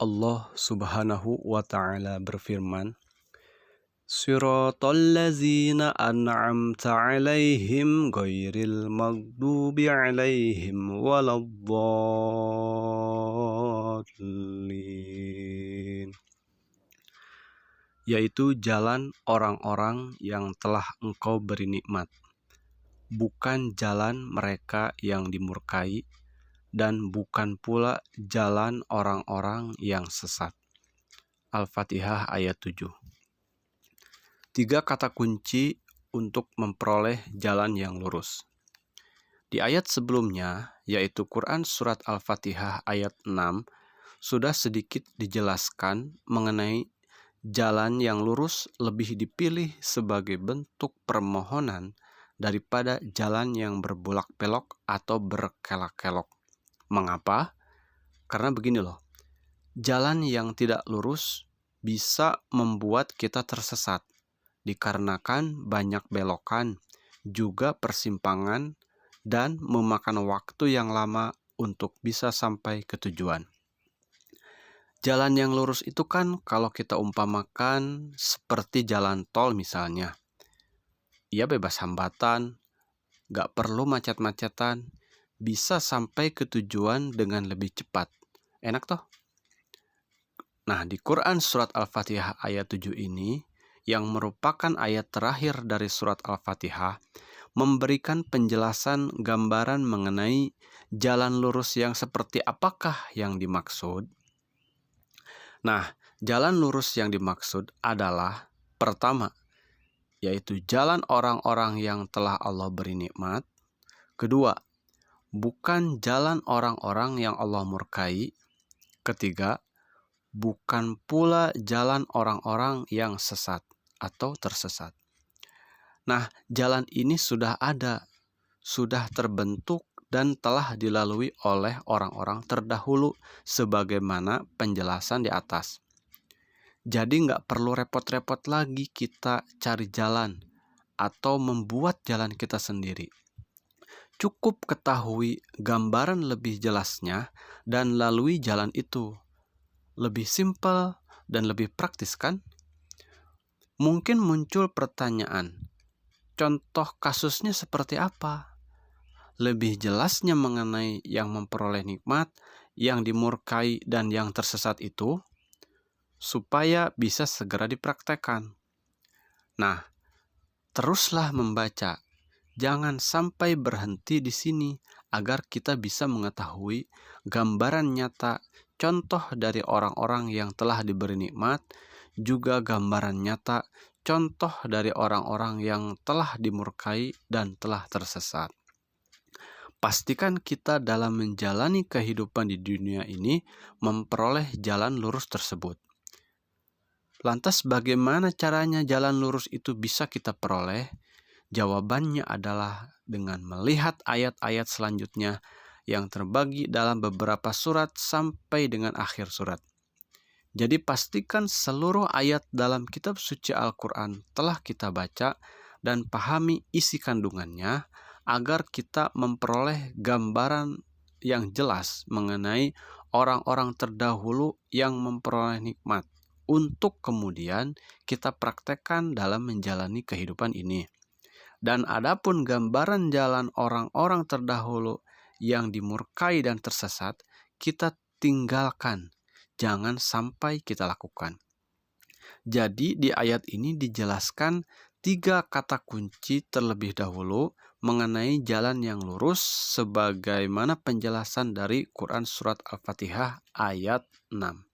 Allah Subhanahu wa Ta'ala berfirman, Siratal ladzina an'amta 'alaihim ghairil maghdubi 'alaihim waladdallin. Yaitu jalan orang-orang yang telah Engkau beri nikmat, bukan jalan mereka yang dimurkai, dan bukan pula jalan orang-orang yang sesat. Al-Fatihah ayat 7. 3 kata kunci untuk memperoleh jalan yang lurus. Di ayat sebelumnya, yaitu Quran Surat Al-Fatihah ayat 6, sudah sedikit dijelaskan mengenai jalan yang lurus lebih dipilih sebagai bentuk permohonan daripada jalan yang berbulak-belok atau berkelok-kelok. Mengapa? Karena begini loh, jalan yang tidak lurus bisa membuat kita tersesat, dikarenakan banyak belokan, juga persimpangan, dan memakan waktu yang lama untuk bisa sampai ke tujuan. Jalan yang lurus itu kan kalau kita umpamakan seperti jalan tol misalnya. Ia bebas hambatan, gak perlu macet-macetan, bisa sampai ke tujuan dengan lebih cepat. Enak toh? Nah, di Quran Surat Al-Fatihah ayat 7 ini, yang merupakan ayat terakhir dari Surat Al-Fatihah, memberikan penjelasan gambaran mengenai jalan lurus yang seperti apakah yang dimaksud. Nah, jalan lurus yang dimaksud adalah pertama, yaitu jalan orang-orang yang telah Allah beri nikmat. Kedua, bukan jalan orang-orang yang Allah murkai. Ketiga, bukan pula jalan orang-orang yang sesat atau tersesat. Nah, jalan ini sudah ada, sudah terbentuk dan telah dilalui oleh orang-orang terdahulu sebagaimana penjelasan di atas. Jadi nggak perlu repot-repot lagi kita cari jalan atau membuat jalan kita sendiri. Cukup ketahui gambaran lebih jelasnya dan lalui jalan itu. Lebih simpel dan lebih praktis kan? Mungkin muncul pertanyaan, contoh kasusnya seperti apa? Lebih jelasnya mengenai yang memperoleh nikmat, yang dimurkai dan yang tersesat itu, supaya bisa segera dipraktekkan. Nah, teruslah membaca. Jangan sampai berhenti di sini agar kita bisa mengetahui gambaran nyata contoh dari orang-orang yang telah diberi nikmat, juga gambaran nyata contoh dari orang-orang yang telah dimurkai dan telah tersesat. Pastikan kita dalam menjalani kehidupan di dunia ini memperoleh jalan lurus tersebut. Lantas bagaimana caranya jalan lurus itu bisa kita peroleh? Jawabannya adalah dengan melihat ayat-ayat selanjutnya yang terbagi dalam beberapa surat sampai dengan akhir surat. Jadi pastikan seluruh ayat dalam kitab suci Al-Quran telah kita baca dan pahami isi kandungannya agar kita memperoleh gambaran yang jelas mengenai orang-orang terdahulu yang memperoleh nikmat untuk kemudian kita praktekkan dalam menjalani kehidupan ini. Dan adapun gambaran jalan orang-orang terdahulu yang dimurkai dan tersesat, kita tinggalkan. Jangan sampai kita lakukan. Jadi di ayat ini dijelaskan 3 kata kunci terlebih dahulu mengenai jalan yang lurus sebagaimana penjelasan dari Quran Surat Al-Fatihah ayat 6.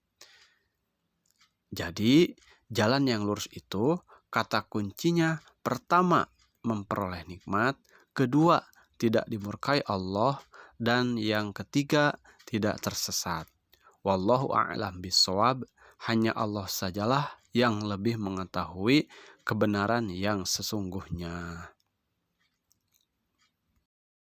Jadi jalan yang lurus itu kata kuncinya pertama, memperoleh nikmat, kedua, tidak dimurkai Allah, dan yang ketiga, tidak tersesat. Wallahu a'lam bishawab, hanya Allah sajalah yang lebih mengetahui kebenaran yang sesungguhnya.